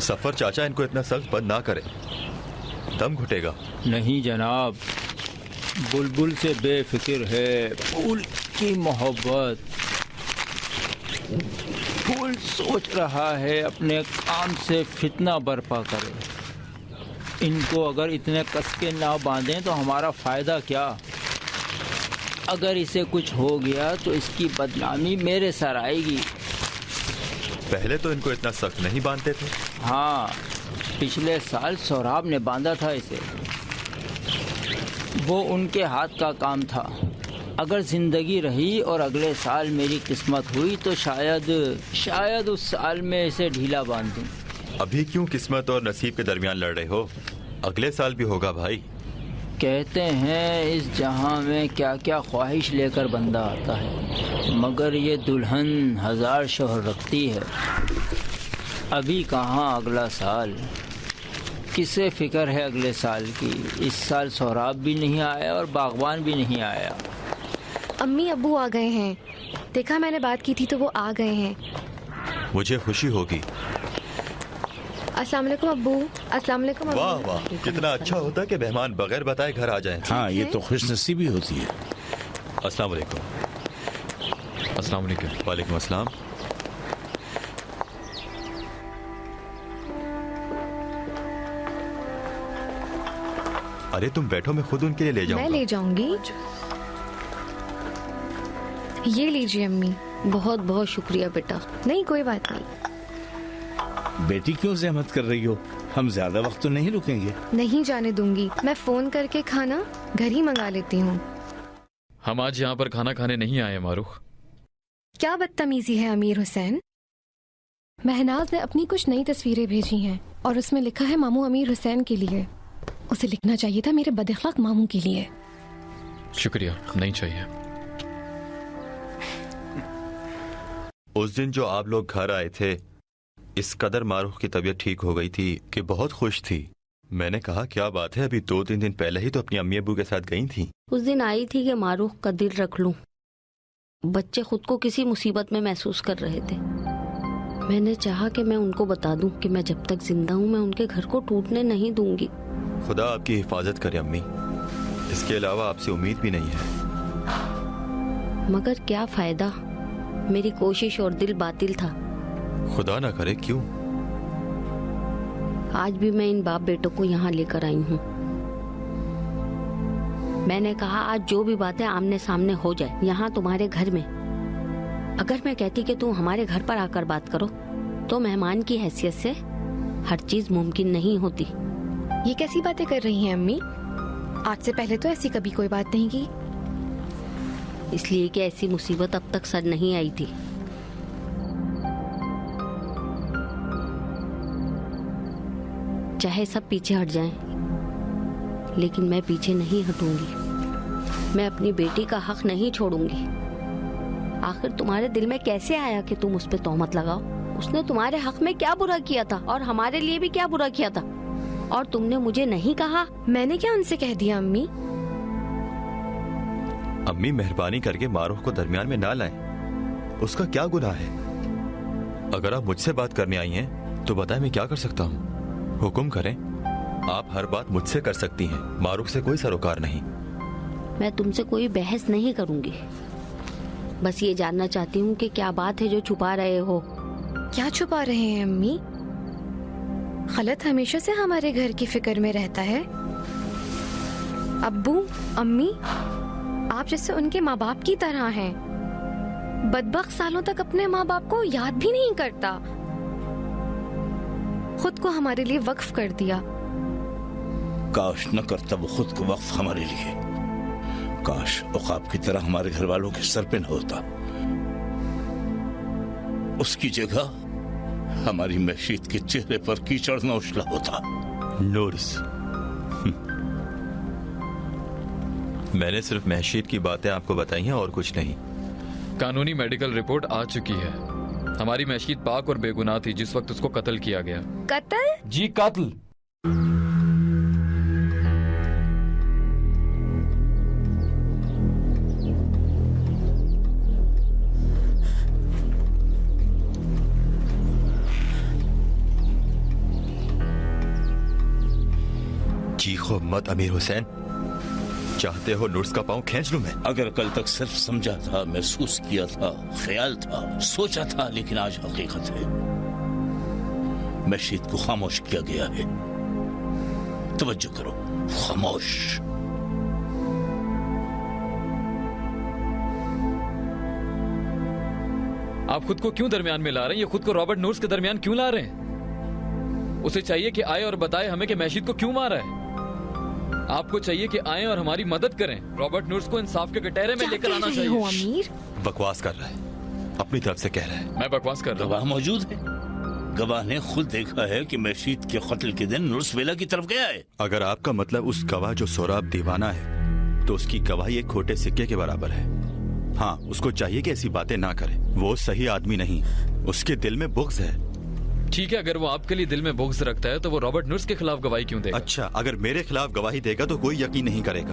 सफर चाचा, इनको इतना सख्त बंद ना करें, दम घुटेगा। नहीं जनाब, बुलबुल से बेफिक्र है, फूल की मोहब्बत। फूल सोच रहा है अपने काम से फितना बर्पा करे। इनको अगर इतने कस के ना बांधें तो हमारा फ़ायदा क्या? अगर इसे कुछ हो गया तो इसकी बदनामी मेरे सर आएगी। पहले तो इनको इतना सख्त नहीं बांधते थे। हाँ, पिछले साल सौराब ने बांधा था इसे। वो उनके हाथ का काम था। अगर ज़िंदगी रही और अगले साल मेरी किस्मत हुई तो शायद उस साल में इसे ढीला बांध दूँ। अभी क्यों किस्मत और नसीब के दरमियान लड़ रहे हो? अगले साल भी होगा भाई। कहते हैं इस जहां में क्या क्या ख्वाहिश लेकर बंदा आता है, मगर ये दुल्हन 1000 शौहर रखती है। अभी कहाँ अगला साल, किसे फिक्र है अगले साल की? इस साल सौराब भी नहीं आया और बागवान भी नहीं आया। अम्मी अब्बू आ गए हैं। देखा, मैंने बात की थी तो वो आ गए हैं। मुझे खुशी होगी। अस्सलाम वालेकुम अब्बू। अस्सलाम वालेकुम अब्बू। वाह वाह, कितना अच्छा होता है कि मेहमान बगैर बताए घर आ जाएं। हाँ, ये तो खुशनसीबी होती है। अस्सलाम वालेकुम। अस्सलाम वालेकुम। वालेकुम अस्सलाम। अरे तुम बैठो, मैं खुद उनके लिए ले जाऊंगा। मैं ले जाऊंगी। ये लीजिए अम्मी। बहुत बहुत शुक्रिया बेटा। नहीं, कोई बात नहीं। बेटी क्यों जहमत कर रही हो? हम ज्यादा वक्त तो नहीं रुकेंगे। नहीं जाने दूंगी। मैं फोन करके खाना घर ही मंगा लेती हूँ। हम आज यहाँ पर खाना खाने नहीं आए मारूख। क्या बदतमीजी है अमीर हुसैन। महनाज ने अपनी कुछ नई तस्वीरें भेजी हैं और उसमें लिखा है मामू अमीर हुसैन के लिए। उसे लिखना चाहिए था मेरे बदअखलाक मामू के लिए। शुक्रिया, नहीं चाहिए। उस दिन जो आप लोग घर आए थे, इस कदर मारूख की तबीयत ठीक हो गई थी कि बहुत खुश थी। मैंने कहा क्या बात है, अभी 2-3 दिन पहले ही तो अपनी अम्मी अब्बू के साथ गई थी। उस दिन आई थी कि मारूख का दिल रख लूं। बच्चे खुद को किसी मुसीबत में महसूस कर रहे थे। मैंने चाहा कि मैं उनको बता दूं कि मैं जब तक जिंदा हूं मैं उनके घर को टूटने नहीं दूंगी। खुदा आपकी हिफाजत करे अम्मी, इसके अलावा आपसे उम्मीद भी नहीं है। मगर क्या फायदा, मेरी कोशिश और दिल बातिल था। खुदा ना करे। क्यों? आज भी मैं इन बाप बेटों को यहाँ लेकर आई हूँ। मैंने कहा आज जो भी बातें आमने सामने हो जाए यहाँ तुम्हारे घर में। अगर मैं कहती कि तुम हमारे घर पर आकर बात करो तो मेहमान की हैसियत से हर चीज मुमकिन नहीं होती। ये कैसी बातें कर रही हैं अम्मी? आज से पहले तो ऐसी कभी कोई बात नहीं की। इसलिए कि ऐसी मुसीबत अब तक सर नहीं आई थी। चाहे सब पीछे हट जाएं, लेकिन मैं पीछे नहीं हटूंगी। मैं अपनी बेटी का हक नहीं छोड़ूंगी। आखिर तुम्हारे दिल में कैसे आया कि तुम उस पे तोहमत लगाओ? उसने तुम्हारे हक में क्या बुरा किया था और हमारे लिए भी क्या बुरा किया था? और तुमने मुझे नहीं कहा? मैंने क्या उनसे कह दिया अम्मी? अम्मी मेहरबानी करके मारूख को दरमियान में ना लाएं। उसका क्या गुनाह है? अगर आप मुझसे बात करने आई हैं तो बताएं मैं क्या कर सकता हूँ। हुक्म करें। आप हर बात मुझसे कर सकती हैं, मारूख से कोई सरोकार नहीं। मैं तुमसे कोई बहस नहीं करूंगी। बस ये जानना चाहती हूँ कि क्या बात है जो छुपा रहे हो। क्या छुपा रहे हैं अम्मी? खलत हमेशा से हमारे घर की फिक्र में रहता है। अब्बू अम्मी आप जैसे उनके माँ बाप की तरह हैं। बदबख्त सालों तक अपने माँ बाप को याद भी नहीं करता। खुद को हमारे लिए वक्फ कर दिया। काश न करता वो खुद को वक्फ हमारे लिए। काश औकाब की तरह हमारे घर वालों के सर पे न होता। उसकी जगह हमारी मशीद के चेहरे पर कीचड़ न उछला होता। नूर्स, मैंने सिर्फ महशीद की बातें आपको बताई हैं और कुछ नहीं। कानूनी मेडिकल रिपोर्ट आ चुकी है। हमारी महशीद पाक और बेगुनाह थी जिस वक्त उसको कत्ल किया गया। कत्ल? जी कत्ल। चीखो मत अमीर हुसैन। चाहते हो नुर्स का पांव खींच लूं मैं? अगर कल तक सिर्फ समझा था, महसूस किया था, ख्याल था, सोचा था, लेकिन आज हकीकत है। मशीद को खामोश किया गया है। तवज्जो करो, खामोश। आप खुद को क्यों दरमियान में ला रहे हैं? ये खुद को रॉबर्ट नूर्स के दरमियान क्यों ला रहे हैं? उसे चाहिए कि आए और बताए हमें कि मशीद को क्यों मारा है। आपको चाहिए कि आए और हमारी मदद करें। रॉबर्ट नूर्स को इंसाफ के कटहरे में लेकर आना चाहिए। अमीर बकवास कर रहा है, अपनी तरफ से कह रहा है। मैं बकवास कर रहा हूँ? गवाह मौजूद है। गवाह ने खुद देखा है कि मशीद के कत्ल के दिन नुर्स वेला की तरफ गया है। अगर आपका मतलब उस गवाह जो सोराब दीवाना है, तो उसकी गवाही एक खोटे सिक्के के बराबर है। हाँ, उसको चाहिए कि ऐसी बातें ना करे। वो सही आदमी नहीं, उसके दिल में बुग़्ज़ है। ठीक है, अगर वो आपके लिए दिल में बुग़्ज़ रखता है तो वो रॉबर्ट नूर्स के खिलाफ गवाही क्यों देगा? अच्छा, अगर मेरे खिलाफ गवाही देगा तो कोई यकीन नहीं करेगा।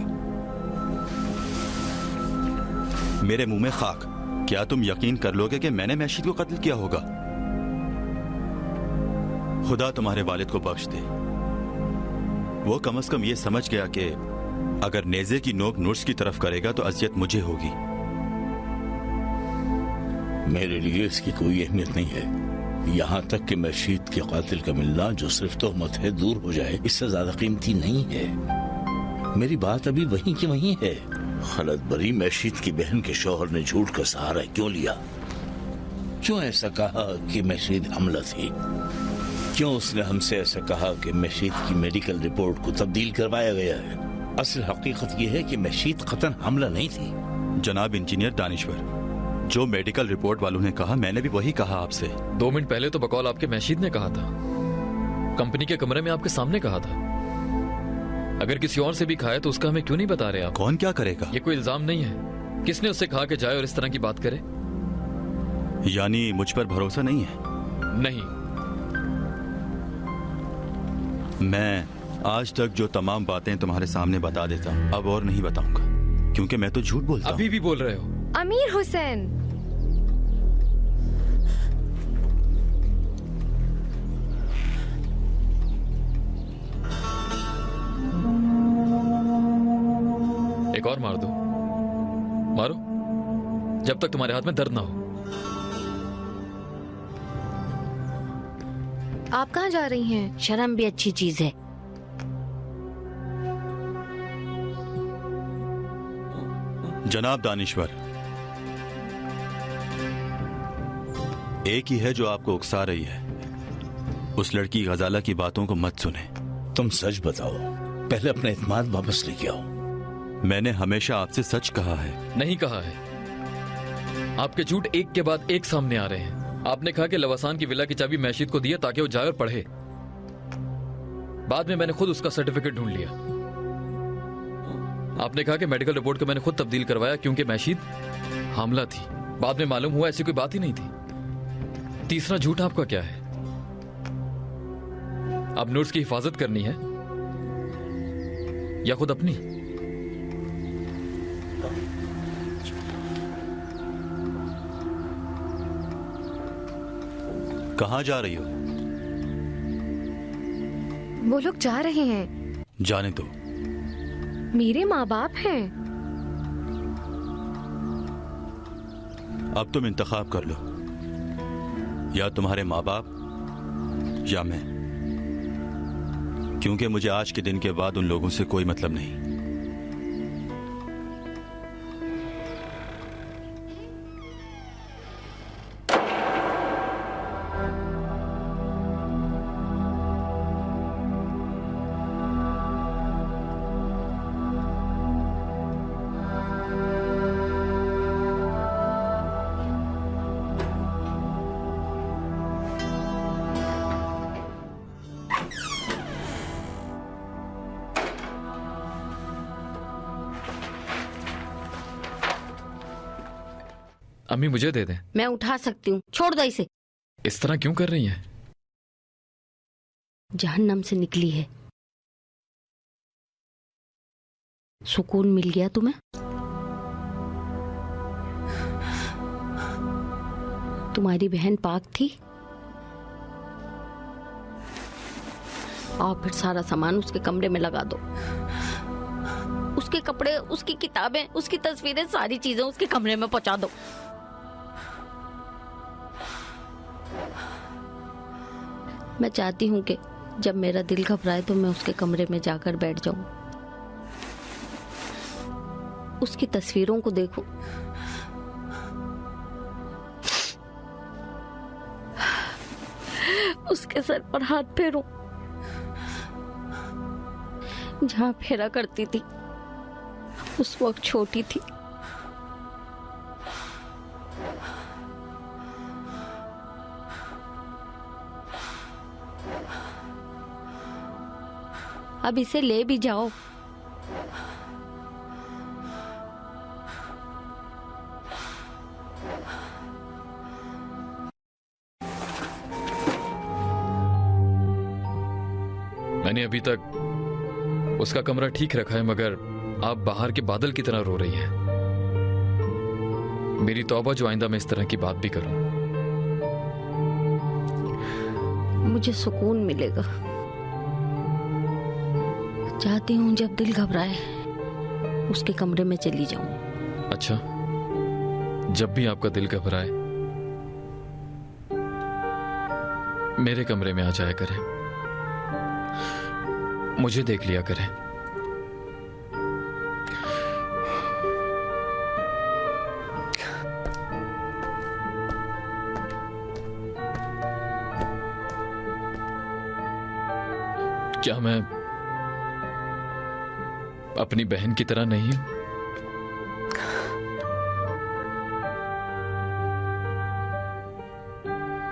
मेरे मुंह में खाक। क्या तुम यकीन कर लोगे कि मैंने मशीद को कत्ल किया होगा? खुदा तुम्हारे वालिद को बख्श दे। वो कम से कम ये समझ गया कि अगर नेज़े की नोक नुर्स की तरफ करेगा तो अजियत मुझे होगी। मेरे लिए इसकी कोई अहमियत नहीं है। यहाँ तक कि मशीद के कातिल का मिलना, जो सिर्फ तोहमत है, दूर हो जाए, इससे ज्यादा कीमती नहीं है। मेरी बात अभी वहीं की वहीं है। खलत बरी मशीद की बहन के शौहर ने झूठ का सहारा क्यों लिया? क्यों ऐसा कहा कि मशीद हमला थी? क्यों उसने हमसे ऐसा कहा कि मशीद की मेडिकल रिपोर्ट को तब्दील करवाया गया है? असल हकीकत यह है कि मशीद कतन हमला नहीं थी। जनाब इंजीनियर दानिश्वर, जो मेडिकल रिपोर्ट वालों ने कहा, मैंने भी वही कहा आपसे। 2 मिनट पहले तो बकौल आपके मशीद ने कहा था, कंपनी के कमरे में आपके सामने कहा था। अगर किसी और से भी खाया तो उसका हमें क्यों नहीं बता रहे आप? कौन क्या करेगा? ये कोई इल्जाम नहीं है। किसने उससे कहा कि जाए और इस तरह की बात करे? यानी मुझ पर भरोसा नहीं है? नहीं। मैं आज तक जो तमाम बातें तुम्हारे सामने बता देता हूँ, अब और नहीं बताऊंगा, क्योंकि मैं तो झूठ बोलता हूँ। अभी भी बोल रहे हो? अमीर हुसैन, एक और मार दो, मारो, जब तक तुम्हारे हाथ में दर्द ना हो। आप कहाँ जा रही हैं? शर्म भी अच्छी चीज है। जनाब दानिश्वर, एक ही है जो आपको उकसा रही है। उस लड़की गजाला की बातों को मत सुने। तुम सच बताओ, पहले अपना इत्मीनान वापस लेके आओ। मैंने हमेशा आपसे सच कहा है। नहीं कहा है। आपके झूठ एक के बाद एक सामने आ रहे हैं। आपने कहा कि लवासान की विला की चाबी मशीद को दिया ताकि वो जाए और पढ़े। बाद में मैंने खुद उसका सर्टिफिकेट ढूंढ लिया। आपने कहा कि मेडिकल रिपोर्ट को मैंने खुद तब्दील करवाया क्योंकि मशीद हामला थी। बाद में मालूम हुआ ऐसी कोई बात ही नहीं थी। तीसरा झूठ आपका क्या है? अब नूर्स की हिफाजत करनी है या खुद अपनी? कहाँ जा रही हो? वो लोग जा रहे हैं। जाने दो। मेरे माँ बाप हैं। अब तुम इंतखाब कर लो, या तुम्हारे माँ बाप या मैं, क्योंकि मुझे आज के दिन के बाद उन लोगों से कोई मतलब नहीं। अम्मी मुझे दे दें। मैं उठा सकती हूँ, छोड़ दो इसे। इस तरह क्यों कर रही हैं? जहन्नम से निकली है। सुकून मिल गया तुम्हें? तुम्हारी बहन पाक थी, और फिर सारा सामान उसके कमरे में लगा दो। उसके कपड़े, उसकी किताबें, उसकी तस्वीरें, सारी चीजें उसके कमरे में पहुंचा दो। मैं चाहती हूँ कि जब मेरा दिल घबराए तो मैं उसके कमरे में जाकर बैठ जाऊं, उसकी तस्वीरों को देखूं, उसके सर पर हाथ फेरूं, जहां फेरा करती थी उस वक्त छोटी थी। अब इसे ले भी जाओ। मैंने अभी तक उसका कमरा ठीक रखा है, मगर आप बाहर के बादल की तरह रो रही हैं। मेरी तौबा जो आइंदा मैं इस तरह की बात भी करूं। मुझे सुकून मिलेगा। चाहती हूँ जब दिल घबराए उसके कमरे में चली जाऊं। अच्छा, जब भी आपका दिल घबराए मेरे कमरे में आ जाया करें, मुझे देख लिया करें। क्या मैं अपनी बहन की तरह नहीं हूं?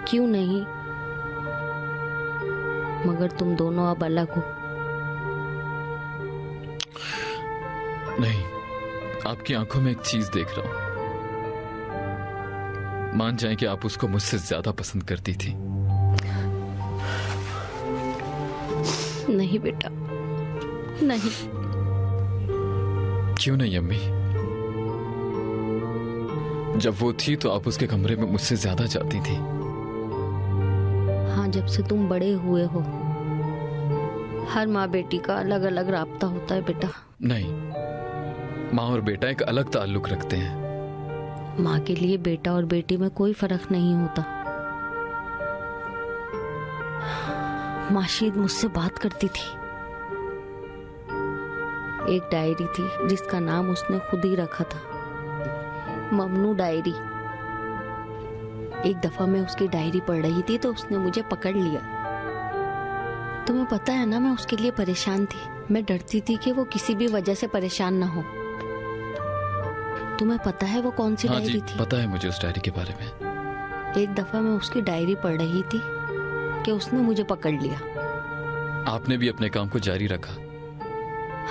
क्यों नहीं? मगर तुम दोनों अब अलग हो। नहीं, आपकी आंखों में एक चीज देख रहा हूं। मान जाएं कि आप उसको मुझसे ज्यादा पसंद करती थी। नहीं बेटा, नहीं। क्यों नहीं अम्मी? जब वो थी तो आप उसके कमरे में मुझसे ज्यादा जाती थी। हाँ, जब से तुम बड़े हुए हो हर माँ बेटी का अलग अलग राब्ता होता है बेटा। नहीं, माँ और बेटा एक अलग ताल्लुक रखते हैं। माँ के लिए बेटा और बेटी में कोई फर्क नहीं होता। माशीद मुझसे बात करती थी। एक डायरी थी जिसका नाम उसने खुद ही रखा था, ममनू डायरी। एक दफा मैं उसकी डायरी पढ़ रही थी तो उसने मुझे पकड़ लिया। तुम्हें पता है ना, मैं उसके लिए परेशान थी। मैं डरती थी कि वो किसी भी वजह से परेशान ना हो। तुम्हें पता है वो कौन सी हाँ डायरी जी, थी? पता है मुझे उस डायरी के बारे में। एक दफा मैं उसकी डायरी पढ़ रही थी कि उसने मुझे पकड़ लिया। आपने भी अपने काम को जारी रखा?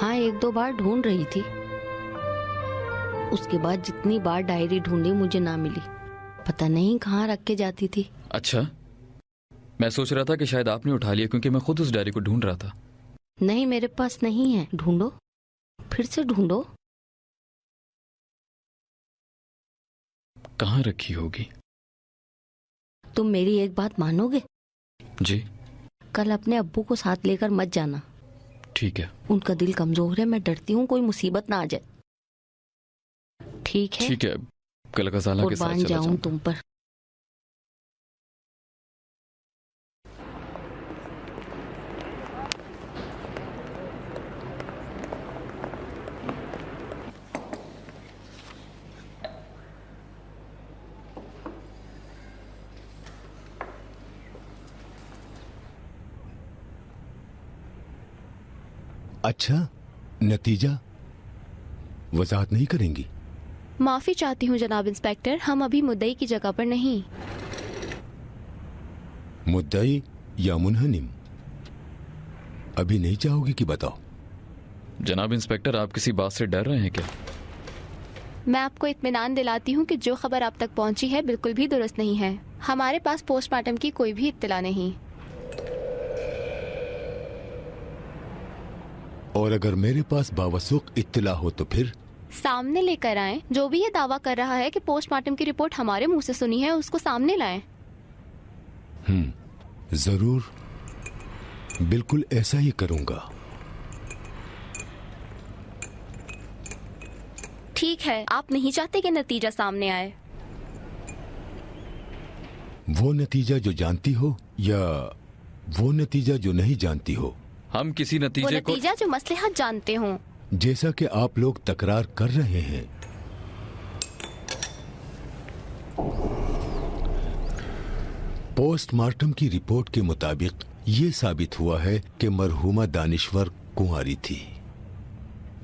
हाँ, एक दो बार ढूंढ रही थी। उसके बाद जितनी बार डायरी ढूंढी मुझे ना मिली। पता नहीं कहाँ रख के जाती थी। अच्छा, मैं सोच रहा था कि शायद आपने उठा लिया, क्योंकि मैं खुद उस डायरी को ढूंढ रहा था। नहीं, मेरे पास नहीं है। ढूंढो, फिर से ढूंढो। कहाँ रखी होगी? तुम मेरी एक बात मानोगे? जी। कल अपने अब्बू को साथ लेकर मत जाना। ठीक है। उनका दिल कमजोर है, मैं डरती हूँ कोई मुसीबत ना आ जाए। ठीक है? ठीक है, कल गजाला के साथ कुर्बान चला जाऊं जाऊंगा। तुम पर। अच्छा, नतीजा वजाहत नहीं करेंगी? माफी चाहती हूँ जनाब इंस्पेक्टर, हम अभी मुद्दई की जगह पर नहीं। मुद्दई या मुनहनिम? अभी नहीं चाहोगी कि बताओ? जनाब इंस्पेक्टर, आप किसी बात से डर रहे हैं क्या? मैं आपको इत्मीनान दिलाती हूँ कि जो खबर आप तक पहुँची है बिल्कुल भी दुरुस्त नहीं है। हमारे पास पोस्टमार्टम की कोई भी इत्तला नहीं। और अगर मेरे पास बावसूख इत्तला हो तो फिर? सामने लेकर आएं। जो भी ये दावा कर रहा है कि पोस्टमार्टम की रिपोर्ट हमारे मुंह से सुनी है, उसको सामने लाएं। जरूर। बिल्कुल ऐसा ही करूंगा। ठीक है, आप नहीं चाहते कि नतीजा सामने आए? वो नतीजा जो जानती हो या वो नतीजा जो नहीं जानती हो? हम किसी वो नतीजे को नतीजा जो मसलहत जानते हों। जैसा कि आप लोग तकरार कर रहे हैं, पोस्टमार्टम की रिपोर्ट के मुताबिक ये साबित हुआ है कि मरहूमा दानिश्वर कुंवारी थी।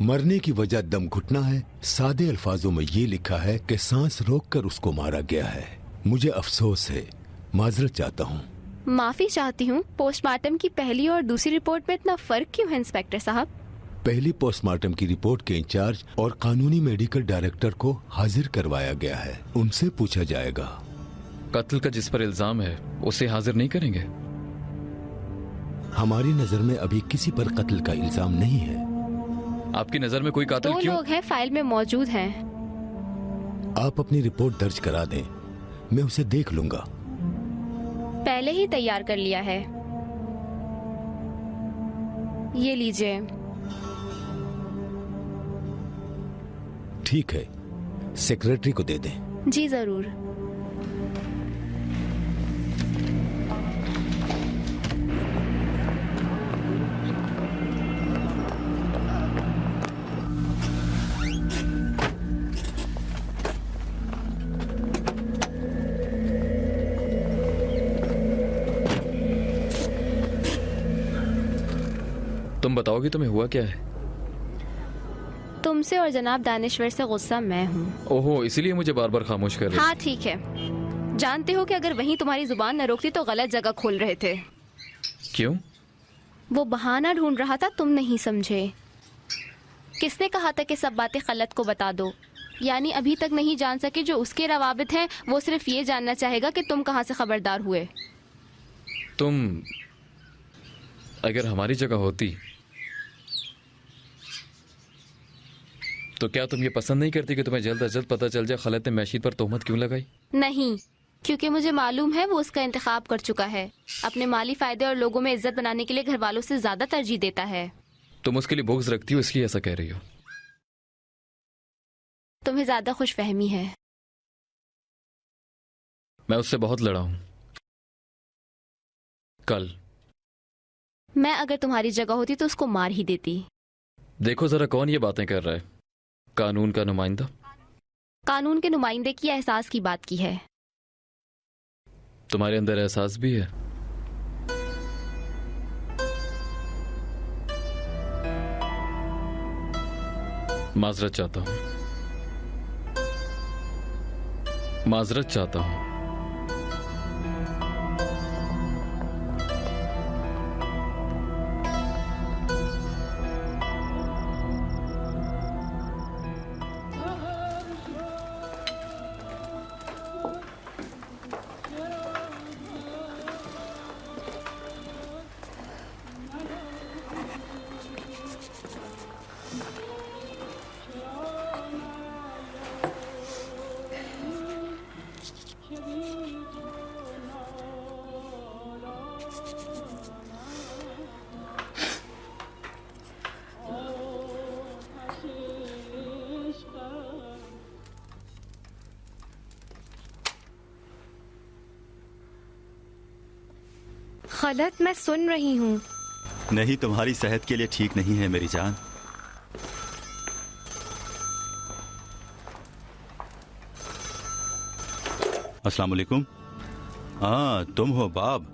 मरने की वजह दम घुटना है। सादे अल्फाजों में ये लिखा है कि सांस रोककर उसको मारा गया है। मुझे अफसोस है, माजरत चाहता हूँ। माफी चाहती हूँ। पोस्टमार्टम की पहली और दूसरी रिपोर्ट में इतना फर्क क्यों है इंस्पेक्टर साहब? पहली पोस्टमार्टम की रिपोर्ट के इंचार्ज और कानूनी मेडिकल डायरेक्टर को हाजिर करवाया गया है। उनसे पूछा जाएगा। कत्ल का जिस पर इल्जाम है उसे हाजिर नहीं करेंगे? हमारी नजर में अभी किसी पर कत्ल का इल्जाम नहीं है। आपकी नजर में कोई कातिल 2 क्यों? लोग हैं, फाइल में मौजूद हैं। आप अपनी रिपोर्ट दर्ज करा दें, मैं उसे देख लूंगा। पहले ही तैयार कर लिया है। ये लीजिए। ठीक है, सेक्रेटरी को दे दें। जी जरूर। तुम बताओगी तुम्हें हुआ क्या है? तुमसे और जनाब दानिश्वर से गुस्सा मैं हूँ। ओहो, इसीलिए मुझे बार बार खामोश कर रही? हाँ ठीक है। जानते हो कि अगर वहीं तुम्हारी जुबान न रोकती तो गलत जगह खोल रहे थे। क्यों? वो बहाना ढूंढ रहा था, तुम नहीं समझे। किसने कहा था कि सब बातें खलत को बता दो? यानी अभी तक नहीं जान सके जो उसके रवाबित हैं, वो सिर्फ ये जानना चाहेगा कि तुम कहाँ से खबरदार हुए। तुम अगर हमारी जगह होती तो क्या तुम ये पसंद नहीं करती कि तुम्हें जल्द अज जल्द पता चल जाए खलत ने मैशीद पर तोहमत क्यों लगाई? नहीं, क्योंकि मुझे मालूम है वो उसका इंतखाब कर चुका है। अपने माली फायदे और लोगों में इज्जत बनाने के लिए घर वालों से ज्यादा तरजीह देता है। तुम उसके लिए बुग़्ज़ रखती हो इसलिए ऐसा कह रही हो? तुम्हें ज्यादा खुशफहमी है। मैं उससे बहुत लड़ा हूं। कल मैं अगर तुम्हारी जगह होती तो उसको मार ही देती। देखो जरा कौन ये बातें कर रहा है? कानून का नुमाइंदा? कानून के नुमाइंदे की एहसास की बात की है। तुम्हारे अंदर एहसास भी है? माजरत चाहता हूं, माजरत चाहता हूं। गलत, मैं सुन रही हूँ। नहीं, तुम्हारी सेहत के लिए ठीक नहीं है मेरी जान। अस्सलाम वालेकुम। हाँ, तुम हो बाब।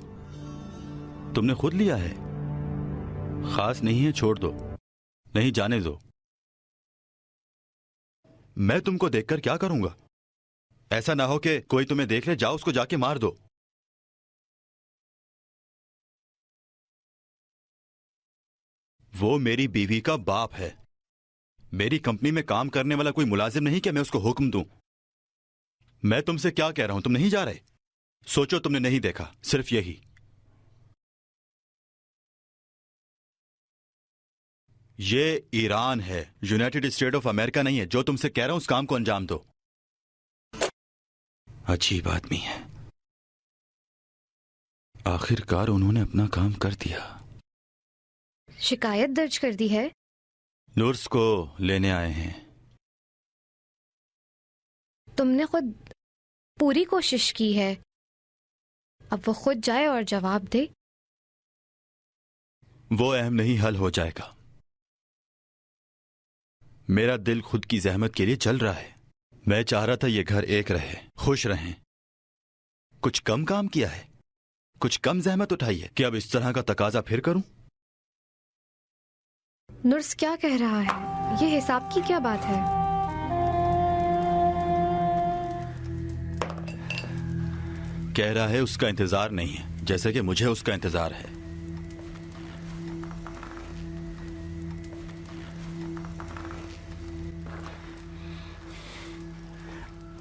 तुमने खुद लिया है। खास नहीं है, छोड़ दो। नहीं, जाने दो। मैं तुमको देखकर क्या करूंगा? ऐसा ना हो कि कोई तुम्हें देख ले, जाओ उसको जाके मार दो। वो मेरी बीवी का बाप है। मेरी कंपनी में काम करने वाला कोई मुलाजिम नहीं कि मैं उसको हुक्म दूं। मैं तुमसे क्या कह रहा हूं, तुम नहीं जा रहे? सोचो तुमने नहीं देखा, सिर्फ यही। ये ईरान है, यूनाइटेड स्टेट ऑफ अमेरिका नहीं है। जो तुमसे कह रहा हूं उस काम को अंजाम दो। अजीब आदमी है। आखिरकार उन्होंने अपना काम कर दिया। शिकायत दर्ज कर दी है? नूर्स को लेने आए हैं। तुमने खुद पूरी कोशिश की है, अब वो खुद जाए और जवाब दे। वो अहम नहीं, हल हो जाएगा। मेरा दिल खुद की जहमत के लिए चल रहा है। मैं चाह रहा था ये घर एक रहे, खुश रहें। कुछ कम काम किया है, कुछ कम जहमत उठाई है कि अब इस तरह का तकाजा फिर करूं? नुर्स क्या कह रहा है? ये हिसाब की क्या बात है? कह रहा है उसका इंतजार नहीं है, जैसे कि मुझे उसका इंतजार है।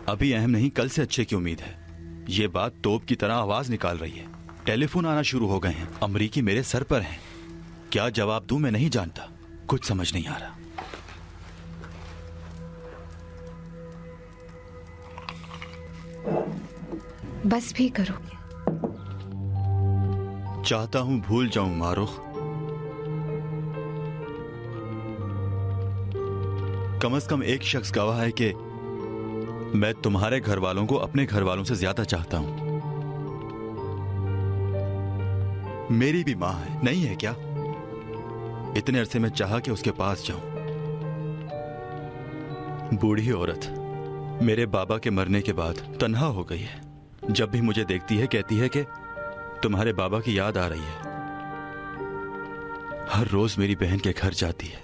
अभी अहम नहीं, कल से अच्छे की उम्मीद है। ये बात तोप की तरह आवाज निकाल रही है। टेलीफोन आना शुरू हो गए हैं, अमरीकी मेरे सर पर हैं। क्या जवाब दूं मैं नहीं जानता, कुछ समझ नहीं आ रहा। बस भी करो। चाहता हूं भूल जाऊं मारुख। कम से कम एक शख्स गवाह है कि मैं तुम्हारे घर वालों को अपने घर वालों से ज्यादा चाहता हूं। मेरी भी मां है, नहीं है क्या? इतने अरसे में चाहा कि उसके पास जाऊं। बूढ़ी औरत मेरे बाबा के मरने के बाद तन्हा हो गई है। जब भी मुझे देखती है कहती है कि तुम्हारे बाबा की याद आ रही है। हर रोज मेरी बहन के घर जाती है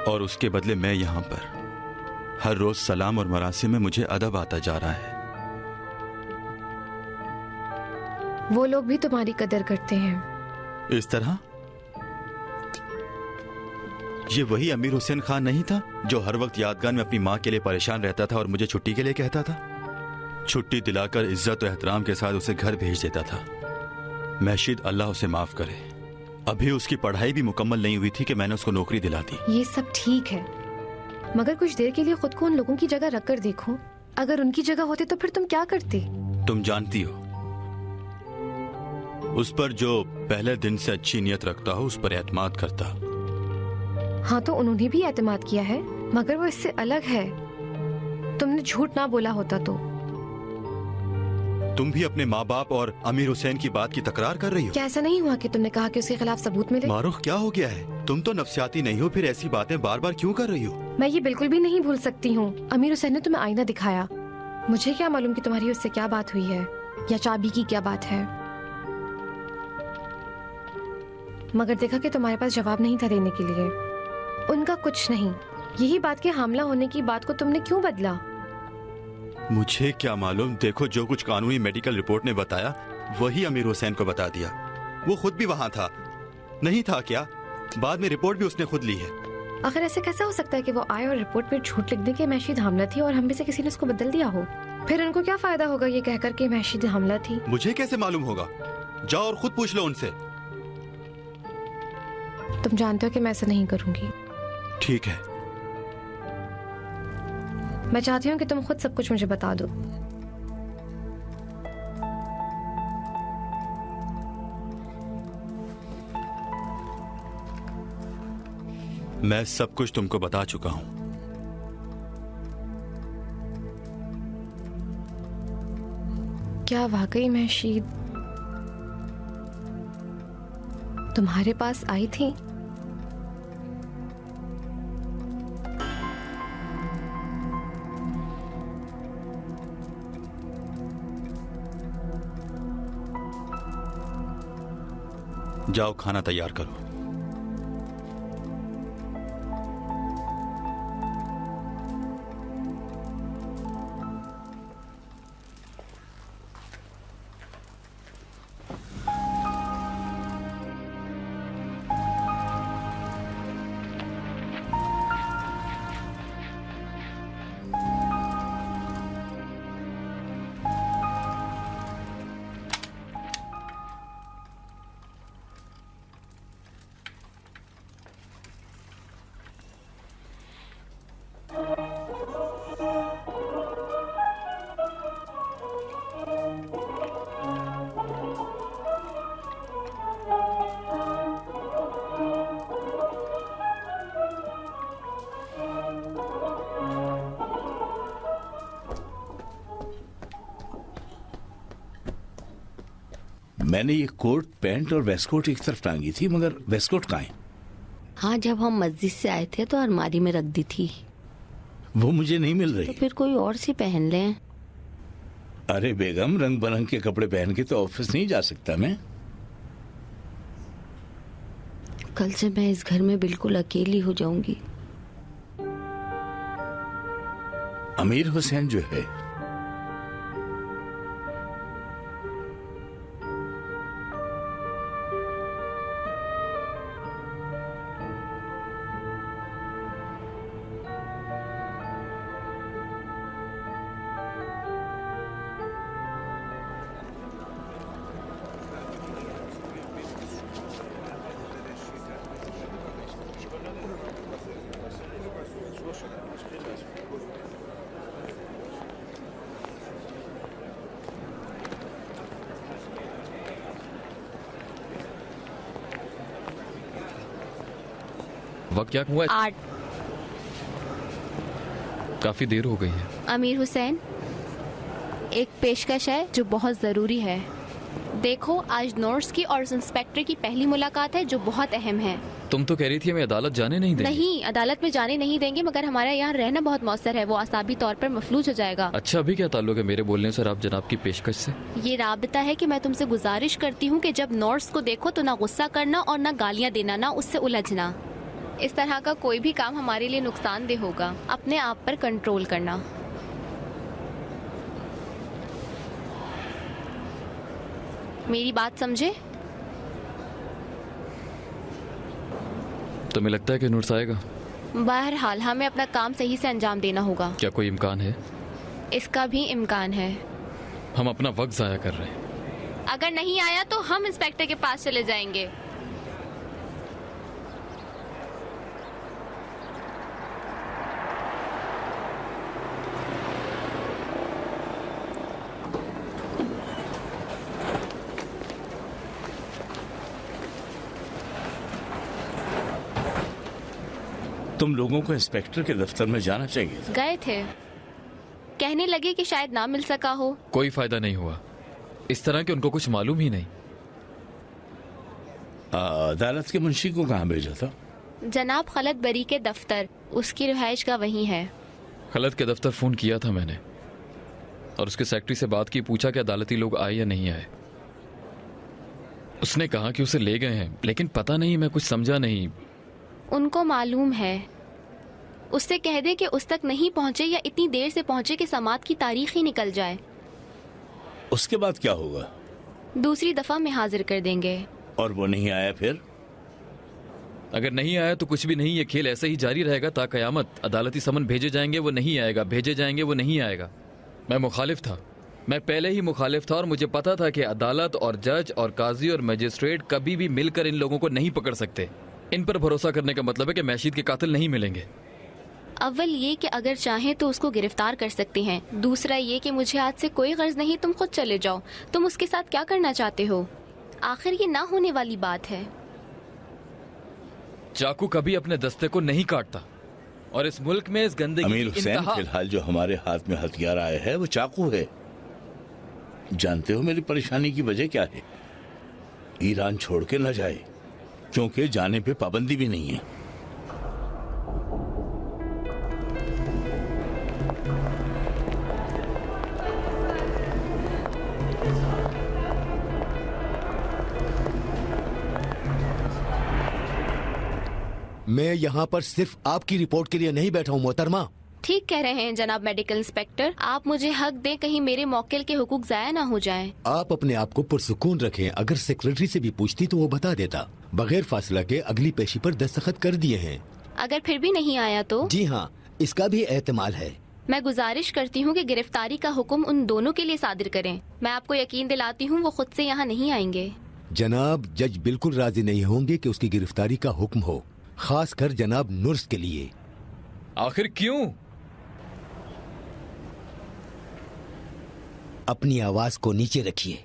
और उसके बदले मैं यहां पर हर रोज सलाम और मरासिम में मुझे अदब आता जा रहा है। वो लोग भी तुम्हारी कदर करते हैं। इस तरह ये वही अमीर हुसैन खान नहीं था जो हर वक्त यादगार में अपनी मां के लिए परेशान रहता था और मुझे छुट्टी के लिए कहता था? छुट्टी दिलाकर इज्जत और एहतराम के साथ उसे घर भेज देता था। महशीद अल्लाह उसे माफ करे, अभी उसकी पढ़ाई भी मुकम्मल नहीं हुई थी कि मैंने उसको नौकरी दिला दी। ये सब ठीक है, मगर कुछ देर के लिए खुद को उन लोगों की जगह रखकर देखो। अगर उनकी जगह होते तो फिर तुम क्या करते? तुम जानती हो, उस पर जो पहले दिन से अच्छी नियत रखता हो उस पर एतमाद करता। हाँ, तो उन्होंने भी एतमाद किया है, मगर वो इससे अलग है। तुमने झूठ ना बोला होता तो। तुम भी अपने माँ बाप और अमीर हुसैन की बात की तकरार कर रही हो। क्या ऐसा नहीं हुआ कि तुमने कहा कि उसके खिलाफ सबूत मिले? मारुख क्या हो गया है? तुम तो नफ्सियाती नहीं हो, फिर ऐसी बातें बार बार क्यों कर रही हो? मैं ये बिल्कुल भी नहीं भूल सकती हूँ। अमीर हुसैन ने तुम्हें आईना दिखाया। मुझे क्या मालूम कि तुम्हारी उससे क्या बात हुई है या चाबी की क्या बात है, मगर देखा कि तुम्हारे पास जवाब नहीं था देने के लिए। उनका कुछ नहीं, यही बात के हमला होने की बात को तुमने क्यों बदला? मुझे क्या मालूम। देखो, जो कुछ कानूनी मेडिकल रिपोर्ट ने बताया वही अमीर हुसैन को बता दिया। वो खुद भी वहाँ था, नहीं था क्या? बाद में रिपोर्ट भी उसने खुद ली है। आखिर ऐसे कैसे हो सकता है कि वो आए और रिपोर्ट में झूठ लिख दे कि महशीद हमला थी और हम में से किसी ने उसको बदल दिया हो? फिर उनको क्या फायदा होगा ये कहकर कि महशीद हमला थी? मुझे कैसे मालूम होगा? जाओ और खुद पूछ लो उनसे। तुम जानते हो कि मैं ऐसा नहीं करूंगी। ठीक है, मैं चाहती हूँ कि तुम खुद सब कुछ मुझे बता दो। मैं सब कुछ तुमको बता चुका हूं। क्या वाकई महशीद तुम्हारे पास आई थी? जाओ खाना तैयार करो। मैंने ये कोट पैंट और वेस्टकोट एक तरफ टांगी थी, मगर वेस्टकोट कहाँ है? हाँ, जब हम मस्जिद से आए थे तो अलमारी में रख दी थी। वो मुझे नहीं मिल तो रही। फिर कोई और सी पहन लें। अरे बेगम, रंग बिरंग के कपड़े पहन के तो ऑफिस नहीं जा सकता मैं। कल से मैं इस घर में बिल्कुल अकेली हो जाऊंगी। अमीर हुसैन जो है, वक्त क्या हुआ है? 8। काफी देर हो गई है। अमीर हुसैन, एक पेशकश है जो बहुत ज़रूरी है। देखो, आज नर्स की और उस इंस्पेक्टर की पहली मुलाकात है जो बहुत अहम है। तुम तो कह रही थी हमें अदालत जाने नहीं देंगे। नहीं, अदालत में जाने नहीं देंगे, मगर हमारा यहाँ रहना बहुत मौसर है। वो आसाबी तौर पर मफलूज हो जाएगा। अच्छा, अभी क्या ताल्लुक है मेरे बोलने से और आप जनाब की पेशकश से? ये राबता है कि मैं तुमसे गुजारिश करती हूँ कि जब नर्स को देखो तो ना गुस्सा करना और ना गालियाँ देना, ना उससे उलझना। इस तरह का कोई भी काम हमारे लिए नुकसानदेह होगा। अपने आप पर कंट्रोल करना। मेरी बात समझे? तुम्हें लगता है कि नूर्स आएगा? बहरहाल हमें अपना काम सही से अंजाम देना होगा। क्या कोई इम्कान है? इसका भी इम्कान है। हम अपना वक्त जाया कर रहे हैं। अगर नहीं आया तो हम इंस्पेक्टर के पास चले जाएंगे। तुम लोगों को इंस्पेक्टर के दफ्तर में जाना चाहिए था। गए थे, कहने लगे कि शायद ना मिल सका हो। कोई फायदा नहीं हुआ। इस तरह के उनको कुछ मालूम ही नहीं। अदालत के मुंशी को कहाँ भेजा था? जनाब खलत बरी के दफ्तर, उसकी रिहाइश का वही है। खलत के दफ्तर फोन किया था मैंने और उसके सेक्रेटरी से बात की, पूछा कि अदालती लोग आए या नहीं आए। उसने कहा कि उसे ले गए हैं, लेकिन पता नहीं, मैं कुछ समझा नहीं। उनको मालूम है। उससे कह दे कि उस तक नहीं पहुंचे या इतनी देर से पहुंचे कि समात की तारीख ही निकल जाए। उसके बाद क्या होगा? दूसरी दफा में हाजिर कर देंगे। और वो नहीं आया फिर? अगर नहीं आया तो कुछ भी नहीं, ये खेल ऐसे ही जारी रहेगा ता कयामत। अदालती समन भेजे जाएंगे, वो नहीं आएगा, भेजे जाएंगे, वो नहीं आएगा। मैं मुखालिफ था, मैं पहले ही मुखालिफ था और मुझे पता था कि अदालत और जज और काजी और मजिस्ट्रेट कभी भी मिलकर इन लोगों को नहीं पकड़ सकते। इन पर भरोसा करने का मतलब है कि मैशीद के कातिल नहीं मिलेंगे। अव्वल ये कि अगर चाहें तो उसको गिरफ्तार कर सकते हैं। दूसरा ये कि मुझे आज से कोई गर्ज नहीं, तुम खुद चले जाओ। तुम उसके साथ क्या करना चाहते हो? आखिर ये ना होने वाली बात है। चाकू कभी अपने दस्ते को नहीं काटता और इस मुल्क में इस गंदगी अमीर की हुसैन, इंतहा। फिलहाल जो हमारे हाथ में हथियार आया है वो चाकू है। जानते हो मेरी परेशानी की वजह क्या है? ईरान छोड़ के न जाए, क्योंकि जाने पे पाबंदी भी नहीं है। मैं यहाँ पर सिर्फ आपकी रिपोर्ट के लिए नहीं बैठा हूँ मोहतरमा। ठीक कह रहे हैं जनाब मेडिकल इंस्पेक्टर। आप मुझे हक दें, कहीं मेरे मौकिल के हुकूक जाया ना हो जाएं। आप अपने आप को पुरसुकून रखें। अगर सेक्रेटरी से भी पूछती तो वो बता देता। बगैर फासला के अगली पेशी पर दस्तखत कर दिए हैं। अगर फिर भी नहीं आया तो? जी हाँ, इसका भी एहतमाल है। मैं गुजारिश करती हूँ कि गिरफ्तारी का हुक्म उन दोनों के लिए सादिर करें। मैं आपको यकीन दिलाती हूँ वो खुद से यहाँ नहीं आएंगे। जनाब, जज बिल्कुल राजी नहीं होंगे कि उसकी गिरफ्तारी का हुक्म हो, खास कर जनाब नुर्स के लिए। आखिर क्यों? अपनी आवाज को नीचे रखिए।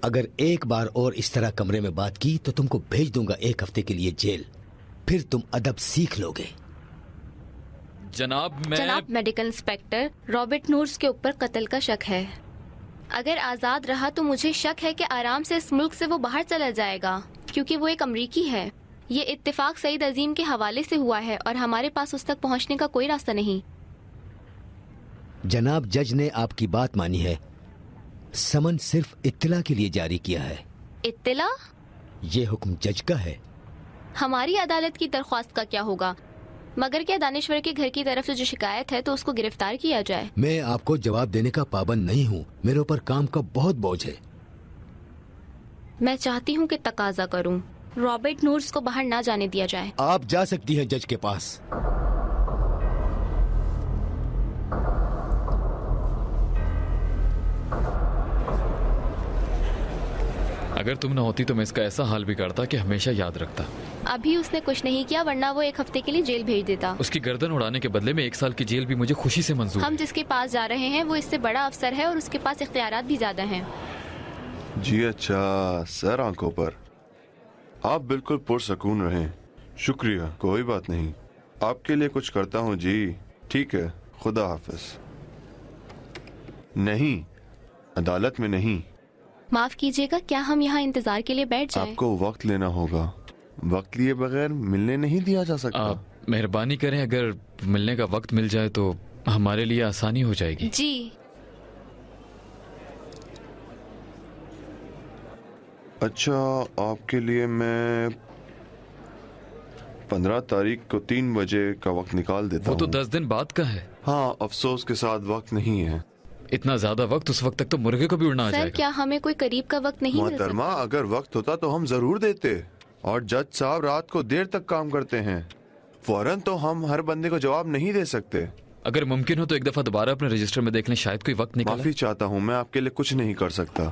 अगर एक बार और इस तरह कमरे में बात की तो तुमको भेज दूंगा 1 हफ्ते के लिए जेल। फिर तुम अदब सीख लोगे। जनाब जनाब मेडिकल इंस्पेक्टर, रॉबर्ट नूर्स के ऊपर कत्ल का शक है। अगर आज़ाद रहा तो मुझे शक है कि आराम से इस मुल्क से वो बाहर चला जाएगा, क्योंकि वो एक अमरीकी है। ये इत्तेफाक सईद अजीम के हवाले से हुआ है और हमारे पास उस तक पहुंचने का कोई रास्ता नहीं। जनाब जज ने आपकी बात मानी है। समन सिर्फ इत्तला के लिए जारी किया है। इत्तला? ये हुक्म जज का है। हमारी अदालत की दरख्वास्त का क्या होगा? मगर क्या दानिश्वर के घर की तरफ से जो शिकायत है तो उसको गिरफ्तार किया जाए? मैं आपको जवाब देने का पाबंद नहीं हूँ। मेरे ऊपर काम का बहुत बोझ है। मैं चाहती हूँ कि तकाजा करूँ, रॉबर्ट नूर्स को बाहर ना जाने दिया जाए। आप जा सकती हैं जज के पास। अगर तुम न होती तो मैं इसका ऐसा हाल बिगाड़ता कि हमेशा याद रखता। अभी उसने कुछ नहीं किया, वरना वो 1 हफ्ते के लिए जेल भेज देता। उसकी गर्दन उड़ाने के बदले में 1 साल की जेल भी मुझे खुशी से मंजूर हम है। जिसके पास जा रहे हैं वो इससे बड़ा अफसर है और उसके पास इख्तियारात भी ज्यादा हैं। जी अच्छा सर, आंखों पर। आप बिल्कुल पुरसकून रहें। शुक्रिया, कोई बात नहीं। आपके लिए कुछ करता हूँ जी। ठीक है, खुदा हाफिज। नहीं, अदालत में नहीं। माफ कीजिएगा, क्या हम यहाँ इंतजार के लिए बैठ जाएं? आपको वक्त लेना होगा। वक्त लिए बगैर मिलने नहीं दिया जा सकता। आप मेहरबानी करें, अगर मिलने का वक्त मिल जाए तो हमारे लिए आसानी हो जाएगी। जी। अच्छा, आपके लिए मैं 15 तारीख को 3 बजे का वक्त निकाल देता वो तो हूँ। 10 दिन बाद का है। हाँ, अफसोस के साथ वक्त नहीं है। इतना ज्यादा वक्त? उस वक्त तक तो मुर्गे को भी उड़ना आ सर, जाएगा। क्या हमें कोई करीब का वक्त नहीं मिल मोहतरमा, सकता? अगर वक्त होता तो हम जरूर देते। और जज साहब रात को देर तक काम करते हैं। फौरन तो हम हर बंदे को जवाब नहीं दे सकते। अगर मुमकिन हो तो एक दफा दोबारा अपने रजिस्टर में देख लें, शायद कोई वक्त निकले। माफी चाहता हूँ, मैं आपके लिए कुछ नहीं कर सकता।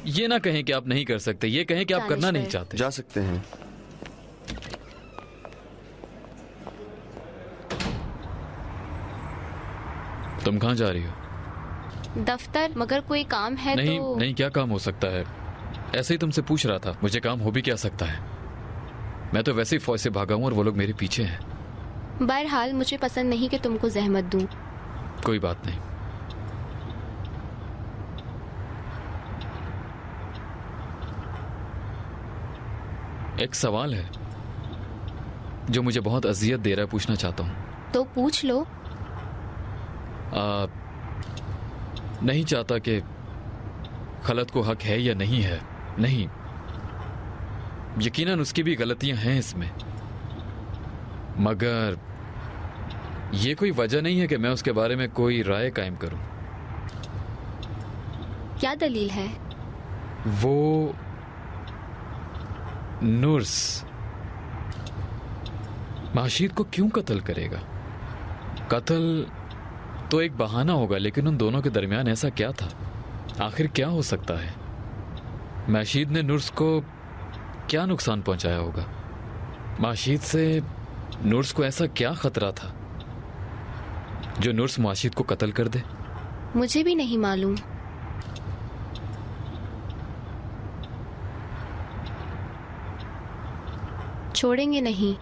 ये ना कहें कि आप नहीं कर सकते, ये कहें कि आप करना नहीं चाहते। जा सकते हैं। तुम कहाँ जा रही हो? दफ्तर, मगर कोई काम है नहीं तो? नहीं, क्या काम हो सकता है? ऐसे ही तुमसे पूछ रहा था, मुझे काम हो भी क्या सकता है। मैं तो वैसे ही फौज से भागा हूँ और वो लोग मेरे पीछे हैं। बहरहाल मुझे पसंद नहीं कि तुमको जहमत दूं। कोई बात नहीं। एक सवाल है जो मुझे बहुत अजियत दे रहा है, पूछना चाहता हूँ। तो पूछ लो। नहीं चाहता कि खलत को हक है या नहीं है, नहीं, यकीनन उसकी भी गलतियां हैं इसमें, मगर ये कोई वजह नहीं है कि मैं उसके बारे में कोई राय कायम करूं। क्या दलील है? वो नूर्स माशीद को क्यों कत्ल करेगा? कत्ल तो एक बहाना होगा, लेकिन उन दोनों के दरमियान ऐसा क्या था? आखिर क्या हो सकता है? माशीद ने नूर्स को क्या नुकसान पहुंचाया होगा? माशीद से नूर्स को ऐसा क्या खतरा था जो नूर्स माशीद को कत्ल कर दे? मुझे भी नहीं मालूम। छोड़ेंगे नहीं।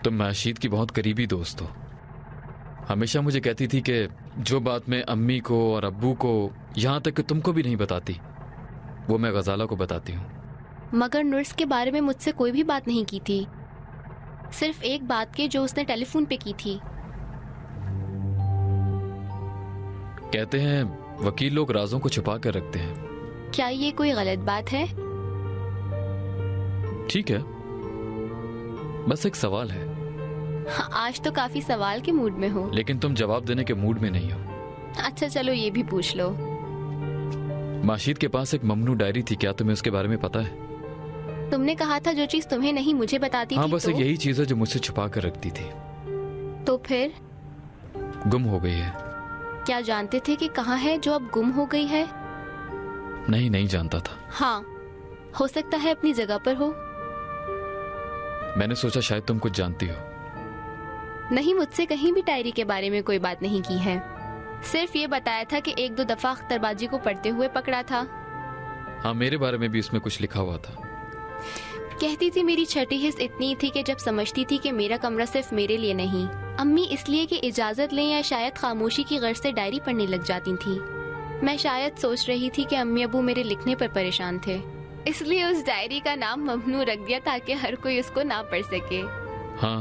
तुम माशीद की बहुत करीबी दोस्त हो। हमेशा मुझे कहती थी कि जो बात मैं अम्मी को और अब्बू को, यहाँ तक कि तुमको भी नहीं बताती, वो मैं गजाला को बताती हूँ। मगर नूर्स के बारे में मुझसे कोई भी बात नहीं की थी, सिर्फ एक बात की जो उसने टेलीफोन पे की थी। कहते हैं वकील लोग राजों को छुपा कर रखते हैं। क्या ये कोई गलत बात है? ठीक है, बस एक सवाल है। हाँ, आज तो काफी सवाल के मूड में हो। लेकिन तुम जवाब देने के मूड में नहीं हो। अच्छा चलो ये भी पूछ लो। माशीद के पास एक ममनू डायरी थी, क्या तुम्हें उसके बारे में पता है? तुमने कहा था जो चीज तुम्हें नहीं मुझे बताती हाँ, थी। बस तो? एक यही चीज है जो मुझसे छुपा कर रखती थी। तो फिर गुम हो गई है। क्या जानते थे कि कहाँ है जो अब गुम हो गई है? नहीं, नहीं जानता था। हाँ, हो सकता है अपनी जगह पर हो। मैंने सोचा शायद तुम कुछ जानती हो। नहीं, मुझसे कहीं भी डायरी के बारे में कोई बात नहीं की है। सिर्फ ये बताया था कि 1-2 दफा अख्तरबाजी को पढ़ते हुए पकड़ा था। हाँ, मेरे बारे में भी उसमें कुछ लिखा हुआ था। कहती थी मेरी छठी हिस्स इतनी थी कि जब समझती थी कि मेरा कमरा सिर्फ मेरे लिए नहीं, अम्मी इसलिए कि इजाजत लें या शायद खामोशी की गर्ज से डायरी पढ़ने लग जाती थी। मैं शायद सोच रही थी कि अम्मी अबू मेरे लिखने पर परेशान थे, इसलिए उस डायरी का नाम ममनू रख दिया ताकि हर कोई उसको ना पढ़ सके। हाँ,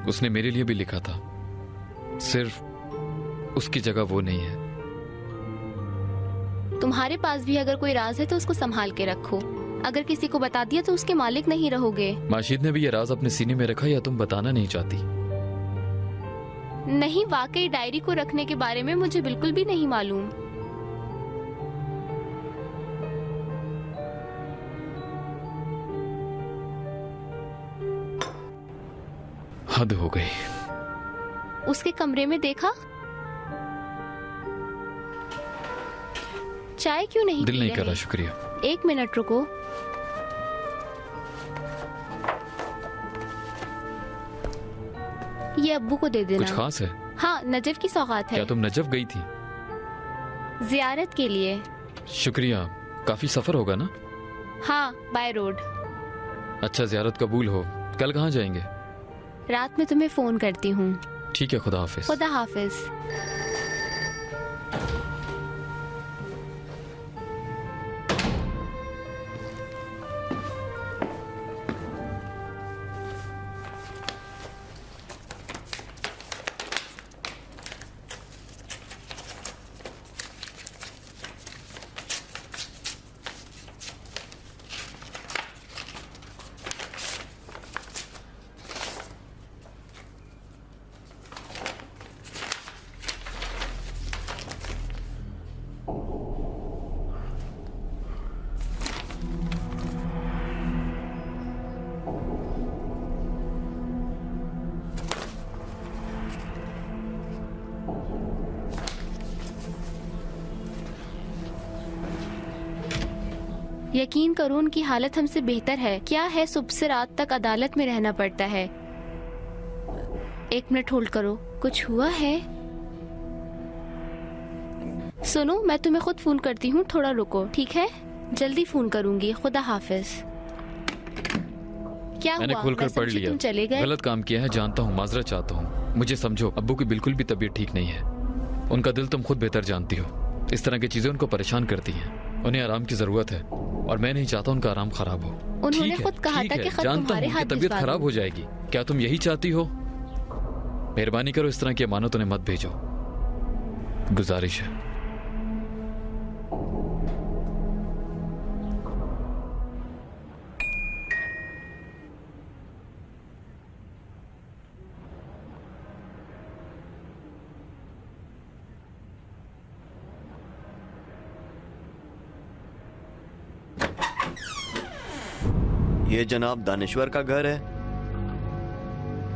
उसने मेरे लिए भी लिखा था, सिर्फ उसकी जगह वो नहीं है। तुम्हारे पास भी अगर कोई राज है तो उसको संभाल के रखो। अगर किसी को बता दिया तो उसके मालिक नहीं रहोगे। माशिद ने भी ये राज अपने सीने में रखा या तुम बताना नहीं चाहती? नहीं, वाकई डायरी को रखने के बारे में मुझे बिल्कुल भी नहीं मालूम। हद हो गई। उसके कमरे में देखा? चाय क्यों नहीं दिल पी नहीं रहे? कर रहा। शुक्रिया। 1 मिनट रुको। ये अब्बू को दे देना। कुछ खास है? हाँ, नजफ की सौगात है। क्या तुम नजफ गई थी? जियारत के लिए। शुक्रिया। काफी सफर होगा ना? हाँ, बाय रोड। अच्छा, जियारत कबूल हो। कल कहाँ जाएंगे? रात में तुम्हें फोन करती हूँ। ठीक है, खुदा हाफिज। खुदा हाफिज। यकीन करो उनकी हालत हमसे बेहतर है। क्या है, सुबह से रात तक अदालत में रहना पड़ता है। 1 मिनट होल्ड करो। कुछ हुआ है? सुनो, मैं तुम्हें खुद फोन करती हूँ, थोड़ा रुको, ठीक है? जल्दी फोन करूंगी। खुदा हाफिज। क्या मैंने हुआ? खोलकर मैं पढ़ समझी लिया। तुम चले गए। गलत काम किया है, जानता हूँ, माजरत चाहता हूँ। मुझे समझो, अब्बू की बिल्कुल भी तबीयत ठीक नहीं है। उनका दिल तुम खुद बेहतर जानती हो। इस तरह की चीजें उनको परेशान करती हैं। उन्हें आराम की जरूरत है और मैं नहीं चाहता उनका आराम खराब हो। उन्होंने ठीक है, खुद कहा ठीक था है, कि खत जानता तुम्हारे हूँ कि हाथ तबीयत भिजवा खराब दूं। हो जाएगी। क्या तुम यही चाहती हो? मेहरबानी करो, इस तरह की अमानत उन्हें मत भेजो, गुजारिश है। ये जनाब दानिश्वर का घर है?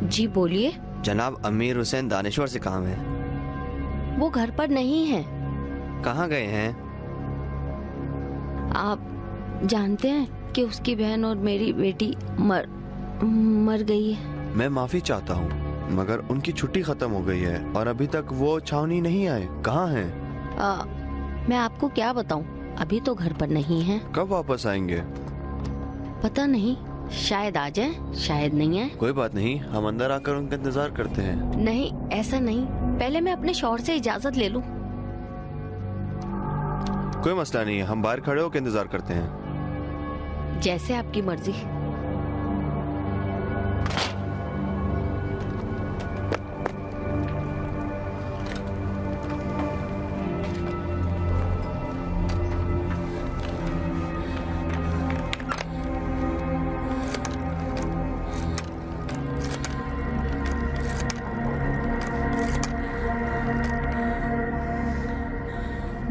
जी बोलिए। जनाब अमीर हुसैन दानिश्वर से काम है। वो घर पर नहीं है। कहाँ गए हैं? आप जानते हैं कि उसकी बहन और मेरी बेटी मर गई है। मैं माफी चाहता हूँ, मगर उनकी छुट्टी खत्म हो गई है और अभी तक वो छावनी नहीं आए। कहाँ हैं? मैं आपको क्या बताऊं, अभी तो घर पर नहीं है। कब वापस आएंगे? पता नहीं, शायद आ जाए, शायद नहीं आए। कोई बात नहीं, हम अंदर आकर उनका इंतजार करते हैं। नहीं, ऐसा नहीं, पहले मैं अपने शौहर से इजाजत ले लूं। कोई मसला नहीं है, हम बाहर खड़े होकर इंतजार करते हैं। जैसे आपकी मर्जी।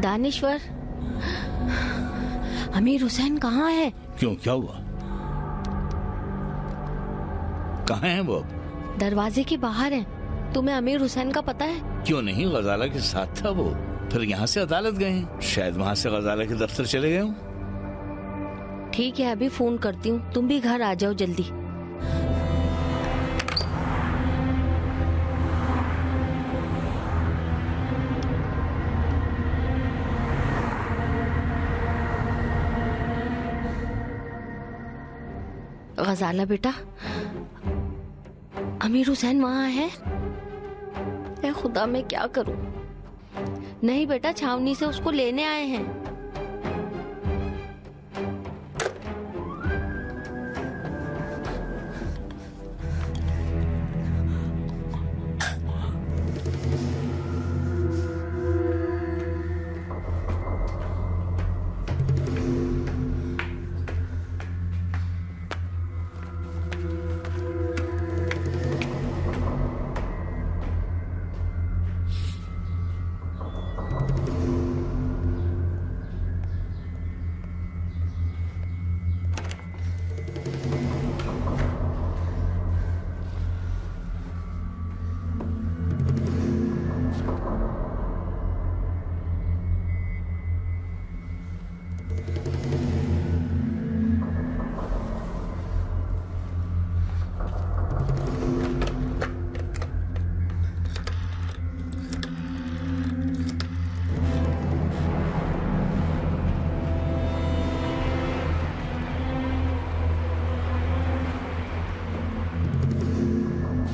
दानिश्वर, अमीर हुसैन कहाँ है? क्यों, क्या हुआ? कहाँ है वो? दरवाजे के बाहर है। तुम्हें अमीर हुसैन का पता है? क्यों नहीं, गजाला के साथ था वो। फिर यहाँ से अदालत गए हैं, शायद वहाँ से गजाला के दफ्तर चले गए हों। ठीक है, अभी फोन करती हूँ, तुम भी घर आ जाओ जल्दी। गजाला बेटा, अमीर हुसैन वहाँ है? ए खुदा, मैं क्या करूं? नहीं बेटा, छावनी से उसको लेने आए हैं।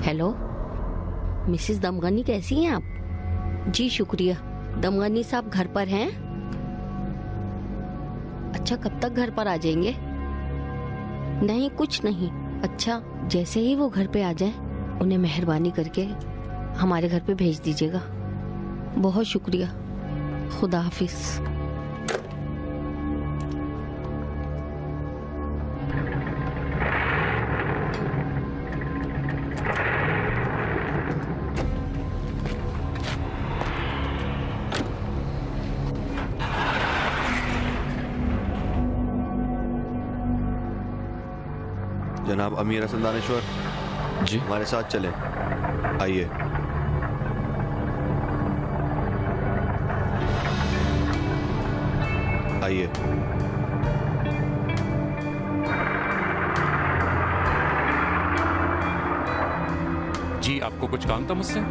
हेलो मिसेस दमगनी, कैसी हैं आप? जी शुक्रिया। दमगनी साहब घर पर हैं? अच्छा, कब तक घर पर आ जाएंगे? नहीं, कुछ नहीं। अच्छा, जैसे ही वो घर पे आ जाए उन्हें मेहरबानी करके हमारे घर पे भेज दीजिएगा। बहुत शुक्रिया। खुदा हाफिज। जनाब अमीर हसन दानेश्वर जी, हमारे साथ चले, आइए। आइए। जी, आपको कुछ काम था मुझसे?